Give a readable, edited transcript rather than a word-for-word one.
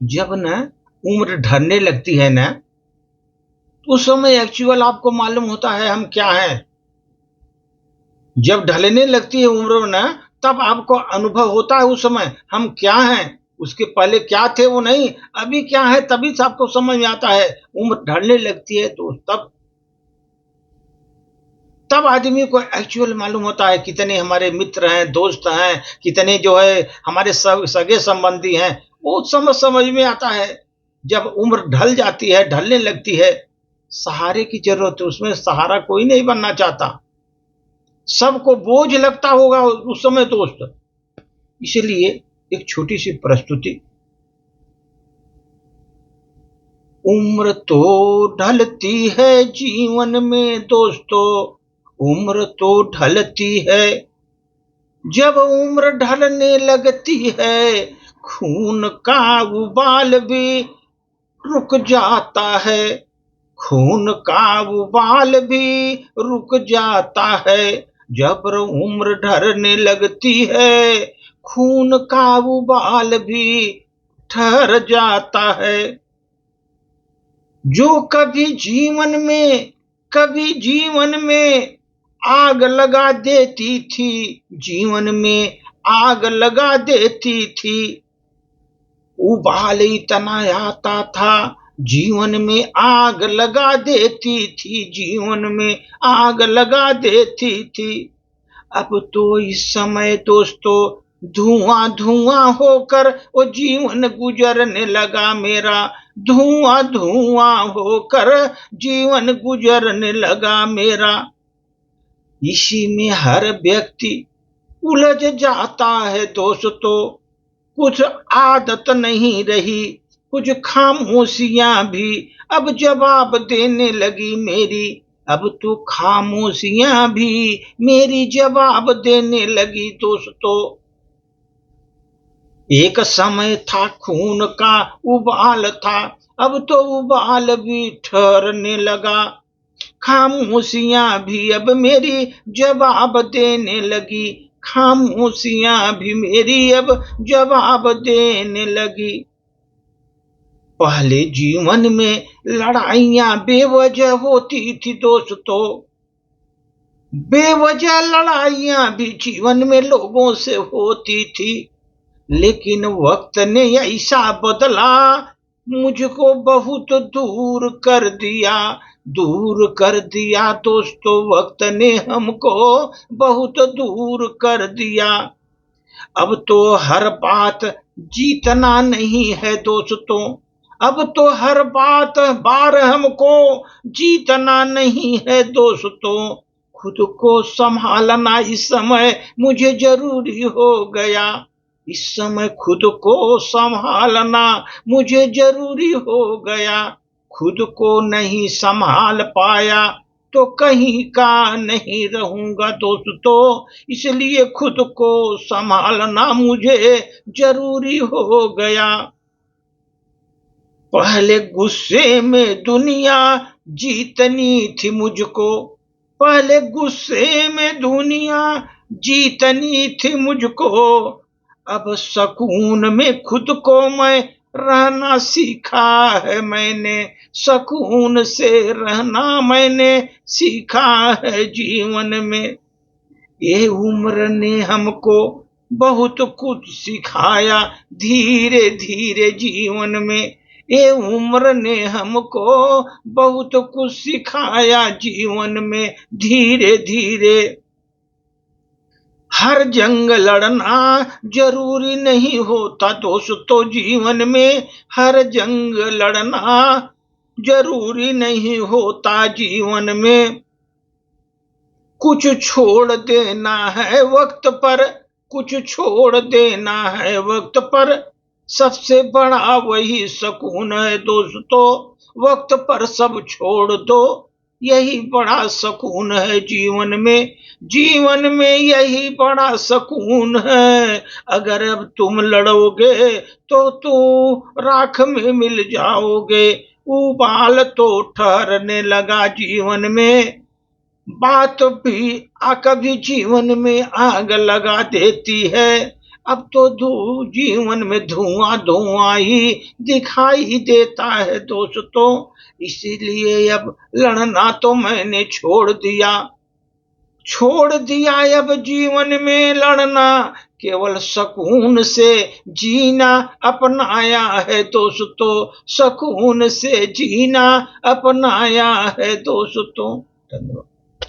जब ना उम्र ढलने लगती है ना, उस समय एक्चुअल आपको मालूम होता है हम क्या हैं। जब ढलने लगती है उम्र ना, तब आपको अनुभव होता है उस समय हम क्या हैं। उसके पहले क्या थे वो नहीं, अभी क्या है तभी से आपको समझ में आता है। उम्र ढलने लगती है तो तब आदमी को एक्चुअल मालूम होता है कितने हमारे मित्र हैं, दोस्त हैं, कितने जो है हमारे सगे संबंधी हैं। वो समझ में आता है। जब उम्र ढल जाती है, ढलने लगती है, सहारे की जरूरत है। उसमें सहारा कोई नहीं बनना चाहता, सबको बोझ लगता होगा उस समय दोस्त। इसलिए एक छोटी सी प्रस्तुति। उम्र तो ढलती है जीवन में दोस्तों, उम्र तो ढलती है। जब उम्र ढलने लगती है, खून का उबाल भी रुक जाता है। खून का उबाल भी रुक जाता है। जब उम्र ढलने लगती है, खून का उबाल भी ठहर जाता है। जो कभी जीवन में आग लगा देती थी, जीवन में आग लगा देती थी। उबाल इतना आता था, जीवन में आग लगा देती थी, जीवन में आग लगा देती थी। अब तो इस समय दोस्तों धुआं धुआं होकर वो जीवन गुजरने लगा मेरा। धुआं धुआं होकर जीवन गुजरने लगा मेरा। इसी में हर व्यक्ति उलझ जाता है दोस्तों। कुछ आदत नहीं रही, कुछ खामोशियां भी अब जवाब देने लगी मेरी। अब तो खामोशियां भी मेरी जवाब देने लगी दोस्तों। एक समय था खून का उबाल था, अब तो उबाल भी ठहरने लगा। खामोशियां भी अब मेरी जवाब देने लगी। खामोशियां भी मेरी अब जवाब देने लगी। पहले जीवन में लड़ाइयां बेवजह होती थी दोस्तों। बेवजह लड़ाइयां भी जीवन में लोगों से होती थी। लेकिन वक्त ने ऐसा बदला, मुझको बहुत दूर कर दिया दोस्तों। वक्त ने हमको बहुत दूर कर दिया। अब तो हर बात जीतना नहीं है दोस्तों। अब तो हर बार हमको जीतना नहीं है दोस्तों। खुद को संभालना इस समय मुझे जरूरी हो गया। इस समय खुद को संभालना मुझे जरूरी हो गया। खुद को नहीं संभाल पाया तो कहीं का नहीं रहूंगा दोस्तों। इसलिए खुद को संभालना मुझे जरूरी हो गया। पहले गुस्से में दुनिया जीतनी थी मुझको। पहले गुस्से में दुनिया जीतनी थी मुझको। अब सुकून में खुद को मैं रहना सीखा है मैंने। सुकून से रहना मैंने सीखा है जीवन में। ये उम्र ने हमको बहुत कुछ सिखाया धीरे धीरे जीवन में। ये उम्र ने हमको बहुत कुछ सिखाया जीवन में धीरे धीरे। हर जंग लड़ना जरूरी नहीं होता दोस्तों जीवन में। हर जंग लड़ना जरूरी नहीं होता जीवन में। कुछ छोड़ देना है वक्त पर, कुछ छोड़ देना है वक्त पर। सबसे बड़ा वही सुकून है दोस्तों। वक्त पर सब छोड़ दो, यही बड़ा सुकून है जीवन में। जीवन में यही बड़ा सुकून है। अगर अब तुम लड़ोगे तो तुम राख में मिल जाओगे। उबाल तो ठहरने लगा जीवन में। बात भी कभी जीवन में आग लगा देती है। अब तो जीवन में धुआं धुआं ही दिखाई देता है दोस्तों। इसीलिए अब लड़ना तो मैंने छोड़ दिया अब जीवन में लड़ना, केवल सुकून से जीना अपनाया है दोस्तों, सुकून से जीना अपनाया है दोस्तों। धन्यवाद।